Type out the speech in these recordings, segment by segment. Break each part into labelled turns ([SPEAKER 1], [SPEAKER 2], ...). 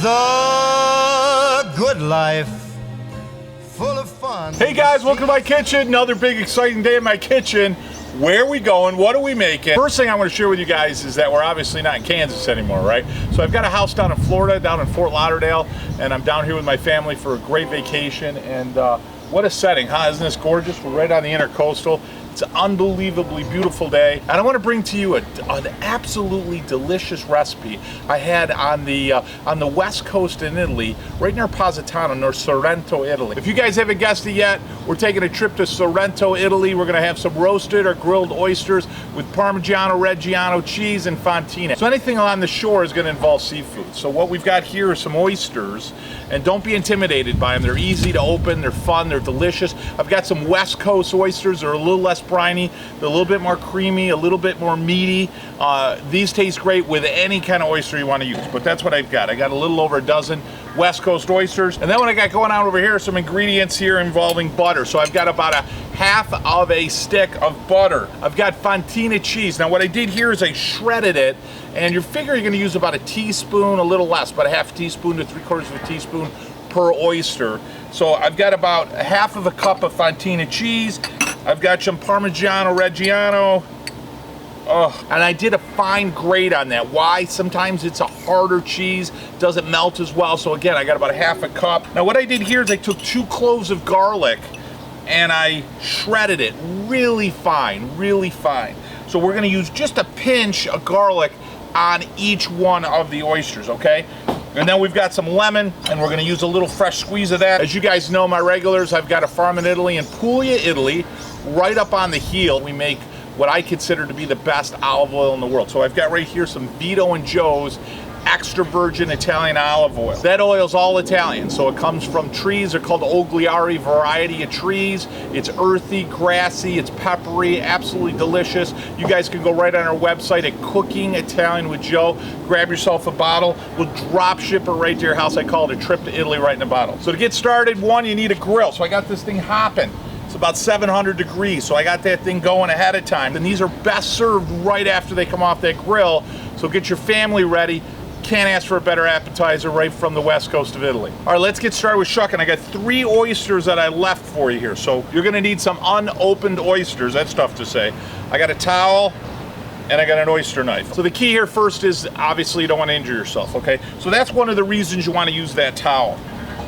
[SPEAKER 1] the good life, full of fun.
[SPEAKER 2] Hey guys, welcome to my kitchen. Another big exciting day in my kitchen. Where are we going? What are we making? First thing I want to share with you guys is that we're obviously not in Kansas anymore, right? So I've got a house down in Florida, down in Fort Lauderdale, and I'm down here with my family for a great vacation. And what a setting, huh? Isn't this gorgeous? We're right on the intercoastal. It's an unbelievably beautiful day, and I want to bring to you an absolutely delicious recipe I had on the west coast in Italy, right near Positano, near Sorrento, Italy. If you guys haven't guessed it yet, we're taking a trip to Sorrento, Italy. We're going to have some roasted or grilled oysters with Parmigiano Reggiano cheese and fontina. So anything along the shore is going to involve seafood. So what we've got here are some oysters, and don't be intimidated by them. They're easy to open, they're fun, they're delicious. I've got some west coast oysters. They're a little less briny, they're a little bit more creamy, a little bit more meaty. These taste great with any kind of oyster you want to use, but that's what I've got. I got a little over a dozen west coast oysters. And then what I got going on over here are some ingredients here involving butter. So I've got about a half of a stick of butter. I've got fontina cheese. Now what I did here is I shredded it, and you figure you're going to use about a teaspoon, a little less, about a half teaspoon to 3/4 of a teaspoon per oyster. So I've got about a half of a cup of fontina cheese. I've got some Parmigiano Reggiano. And I did a fine grate on that. Why? Sometimes it's a harder cheese, doesn't melt as well. So again, I got about a half a cup. Now what I did here is I took 2 cloves of garlic and I shredded it really fine, really fine. So we're gonna use just a pinch of garlic on each one of the oysters, okay? And then we've got some lemon, and we're gonna use a little fresh squeeze of that. As you guys know, my regulars, I've got a farm in Italy, in Puglia, Italy, right up on the heel. We make what I consider to be the best olive oil in the world. So I've got right here some Vito and Joe's extra virgin Italian olive oil. That oil is all Italian, so it comes from trees. They're called Ogliari variety of trees. It's earthy, grassy, it's peppery, absolutely delicious. You guys can go right on our website at Cooking Italian with Joe, grab yourself a bottle. We'll drop ship it right to your house. I call it a trip to Italy right in a bottle. So to get started, one, you need a grill. So I got this thing hopping. It's about 700 degrees, so I got that thing going ahead of time. And these are best served right after they come off that grill, so get your family ready. Can't ask for a better appetizer right from the west coast of Italy. All right, let's get started with shucking. I got 3 oysters that I left for you here. So you're gonna need some unopened oysters. That's tough to say. I got a towel and I got an oyster knife. So the key here first is obviously you don't wanna injure yourself, okay? So that's one of the reasons you wanna use that towel.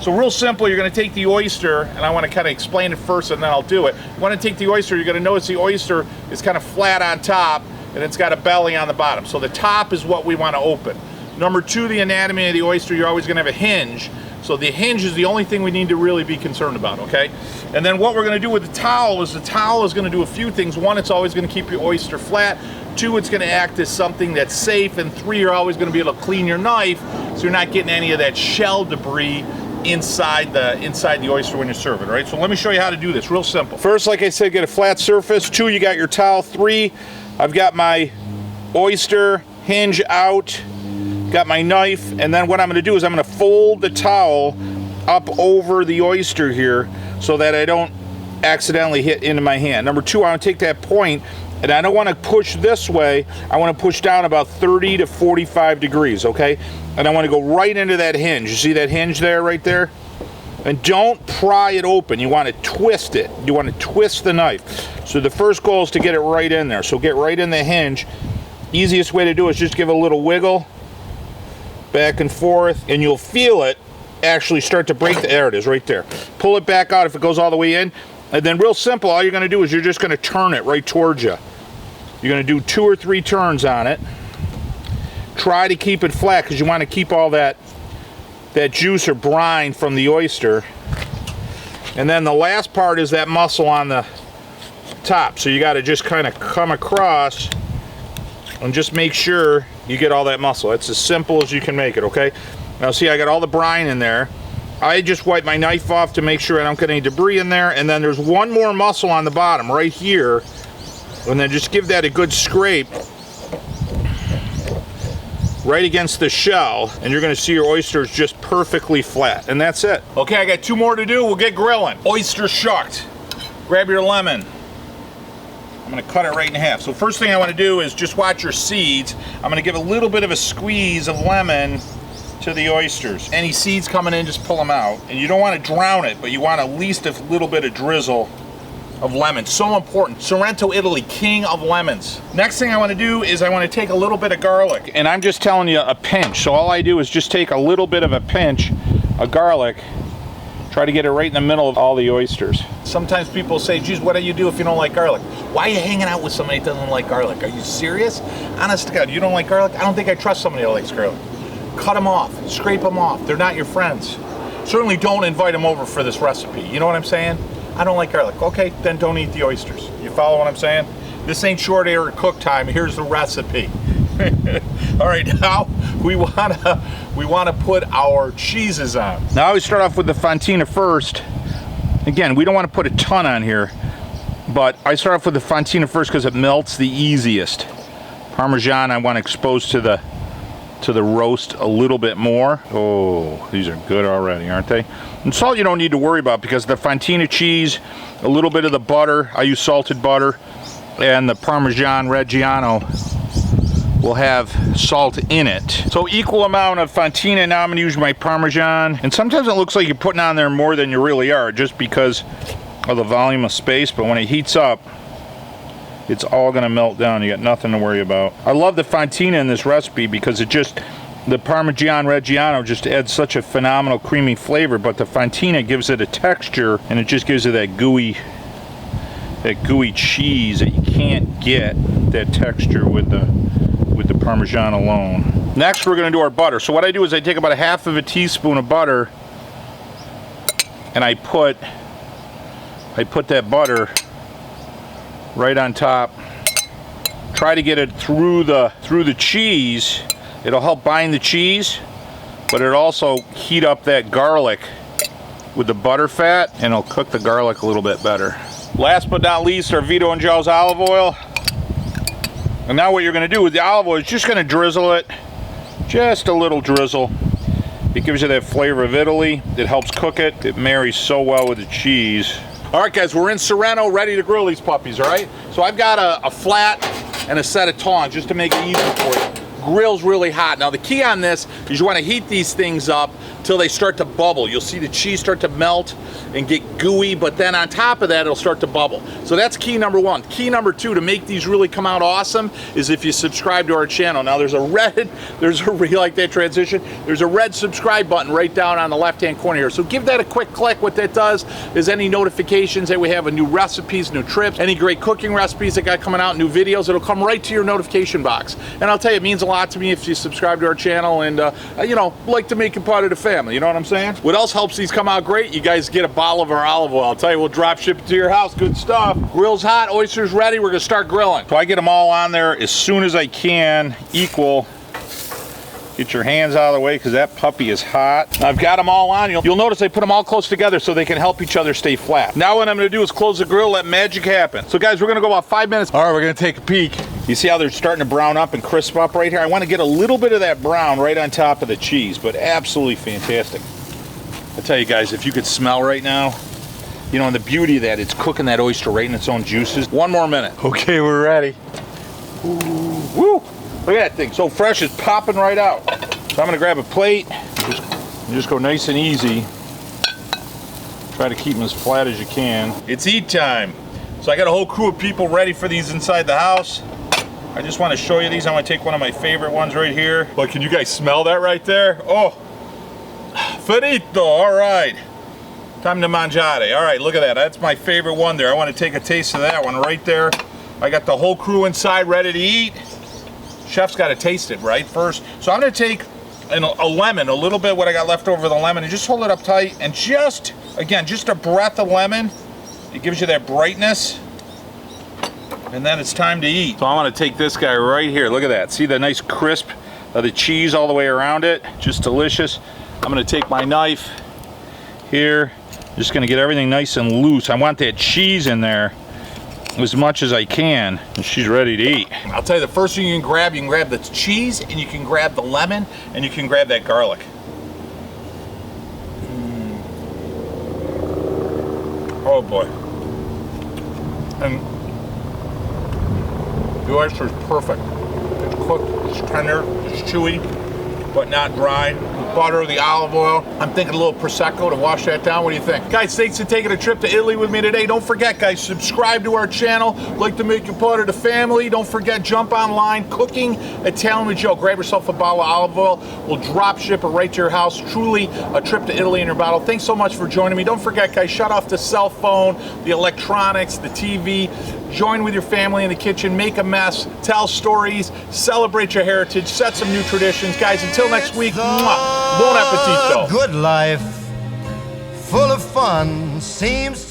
[SPEAKER 2] So real simple, you're gonna take the oyster, and I wanna kinda explain it first and then I'll do it. You wanna take the oyster, you're gonna notice the oyster is kind of flat on top and it's got a belly on the bottom. So the top is what we wanna open. Number 2, the anatomy of the oyster, you're always gonna have a hinge. So the hinge is the only thing we need to really be concerned about, okay? And then what we're gonna do with the towel is gonna do a few things. 1, it's always gonna keep your oyster flat. 2, it's gonna act as something that's safe. And 3, you're always gonna be able to clean your knife so you're not getting any of that shell debris inside the oyster when you serve it, right? So let me show you how to do this, real simple. First, like I said, get a flat surface. 2, you got your towel. 3, I've got my oyster hinge out. Got my knife, and then what I'm gonna do is I'm gonna fold the towel up over the oyster here so that I don't accidentally hit into my hand. Number 2, I wanna take that point, and I don't wanna push this way, I wanna push down about 30 to 45 degrees, okay? And I wanna go right into that hinge. You see that hinge there, right there? And don't pry it open, you wanna twist it. You wanna twist the knife. So the first goal is to get it right in there. So get right in the hinge. Easiest way to do it is just give it a little wiggle, back and forth, and you'll feel it actually start to break. There it is, right there. Pull it back out if it goes all the way in, and then real simple, all you're going to do is you're just going to turn it right towards you. You're going to do 2 or 3 turns on it. Try to keep it flat because you want to keep all that juice or brine from the oyster. And then the last part is that muscle on the top, so you got to just kind of come across and just make sure you get all that muscle. It's as simple as you can make it, okay? Now see, I got all the brine in there. I just wipe my knife off to make sure I don't get any debris in there, and then there's one more muscle on the bottom right here, and then just give that a good scrape right against the shell, and you're gonna see your oysters just perfectly flat, and that's it. Okay, I got 2 more to do, we'll get grilling. Oyster shucked. Grab your lemon. I'm gonna cut it right in half. So first thing I wanna do is just watch your seeds. I'm gonna give a little bit of a squeeze of lemon to the oysters. Any seeds coming in, just pull them out. And you don't want to drown it, but you want at least a little bit of drizzle of lemon. So important. Sorrento, Italy, king of lemons. Next thing I want to do is I want to take a little bit of garlic. And I'm just telling you, a pinch. So all I do is just take a little bit of a pinch of garlic, try to get it right in the middle of all the oysters. Sometimes people say, geez, what do you do if you don't like garlic? Why are you hanging out with somebody that doesn't like garlic? Are you serious? Honest to God, you don't like garlic? I don't think I trust somebody that likes garlic. Cut them off, scrape them off. They're not your friends. Certainly don't invite them over for this recipe. You know what I'm saying? I don't like garlic. Okay, then don't eat the oysters. You follow what I'm saying? This ain't short air or cook time. Here's the recipe. All right, now we wanna put our cheeses on. Now we start off with the fontina first. Again, we don't want to put a ton on here, but I start off with the fontina first because it melts the easiest. Parmesan I want to expose to the roast a little bit more. Oh, these are good already, aren't they? And salt you don't need to worry about because the fontina cheese, a little bit of the butter, I use salted butter, and the Parmesan Reggiano will have salt in it. So equal amount of fontina. Now I'm gonna use my Parmesan. And sometimes it looks like you're putting on there more than you really are just because of the volume of space, but when it heats up, it's all gonna melt down. You got nothing to worry about. I love the fontina in this recipe because the Parmesan Reggiano just adds such a phenomenal creamy flavor, but the fontina gives it a texture and it just gives it that gooey cheese that you can't get that texture with the Parmesan alone. Next we're gonna do our butter. So what I do is I take about a half of a teaspoon of butter and I put that butter right on top. Try to get it through the cheese. It'll help bind the cheese, but it'll also heat up that garlic with the butter fat and it'll cook the garlic a little bit better. Last but not least, our Vito and Giles olive oil. And now what you're going to do with the olive oil is just going to drizzle it. Just a little drizzle. It gives you that flavor of Italy. It helps cook it. It marries so well with the cheese. All right, guys, we're in Sorrento, ready to grill these puppies, all right? So I've got a flat and a set of tongs just to make it easy for you. Grill's really hot. Now the key on this is you want to heat these things up till they start to bubble. You'll see the cheese start to melt and get gooey, but then on top of that it'll start to bubble. So that's key number one. Key number two to make these really come out awesome is if you subscribe to our channel. Now you like that transition? There's a red subscribe button right down on the left hand corner here. So give that a quick click. What that does is any notifications that we have of new recipes, new trips, any great cooking recipes that got coming out, new videos, it'll come right to your notification box. And I'll tell you, it means a lot to me if you subscribe to our channel and you know, like to make it part of the family. You know what I'm saying? What else helps these come out great? You guys get a bottle of our olive oil. I'll tell you, we'll drop ship it to your house. Good stuff. Grill's hot, oysters ready. We're gonna start grilling. So I get them all on there as soon as I can, equal. Get your hands out of the way because that puppy is hot. I've got them all on. You'll notice I put them all close together so they can help each other stay flat. Now what I'm gonna do is close the grill, let magic happen. So guys, we're gonna go about 5 minutes. All right, we're gonna take a peek. You see how they're starting to brown up and crisp up right here? I wanna get a little bit of that brown right on top of the cheese, but absolutely fantastic. I tell you guys, if you could smell right now, you know, and the beauty of that, it's cooking that oyster right in its own juices. 1 more minute. Okay, we're ready. Ooh, woo! Look at that thing, so fresh, it's popping right out. So I'm gonna grab a plate, just go nice and easy. Try to keep them as flat as you can. It's eat time. So I got a whole crew of people ready for these inside the house. I just wanna show you these. I'm gonna take one of my favorite ones right here. But can you guys smell that right there? Oh, Vito, all right. Time to mangiare. All right, look at that. That's my favorite one there. I want to take a taste of that one right there. I got the whole crew inside ready to eat. Chef's got to taste it, right, first. So I'm going to take a lemon, a little bit what I got left over of the lemon, and just hold it up tight. And just, again, just a breath of lemon. It gives you that brightness. And then it's time to eat. So I want to take this guy right here. Look at that. See the nice crisp of the cheese all the way around it? Just delicious. I'm going to take my knife here. Just going to get everything nice and loose. I want that cheese in there as much as I can, and she's ready to eat. I'll tell you, the first thing you can grab the cheese, and you can grab the lemon, and you can grab that garlic. Oh boy. And the oyster is perfect. It's cooked, it's tender, it's chewy, but not dry. butter, the olive oil. I'm thinking a little Prosecco to wash that down. What do you think? Guys, thanks for taking a trip to Italy with me today. Don't forget, guys, subscribe to our channel. Like to make you part of the family. Don't forget, jump online, Cooking Italian with Joe. Grab yourself a bottle of olive oil. We'll drop ship it right to your house. Truly a trip to Italy in your bottle. Thanks so much for joining me. Don't forget, guys, shut off the cell phone, the electronics, the TV. Join with your family in the kitchen, make a mess, tell stories, celebrate your heritage, set some new traditions. Guys, until next week, mwah, buon appetito.
[SPEAKER 1] Good life, full of fun, seems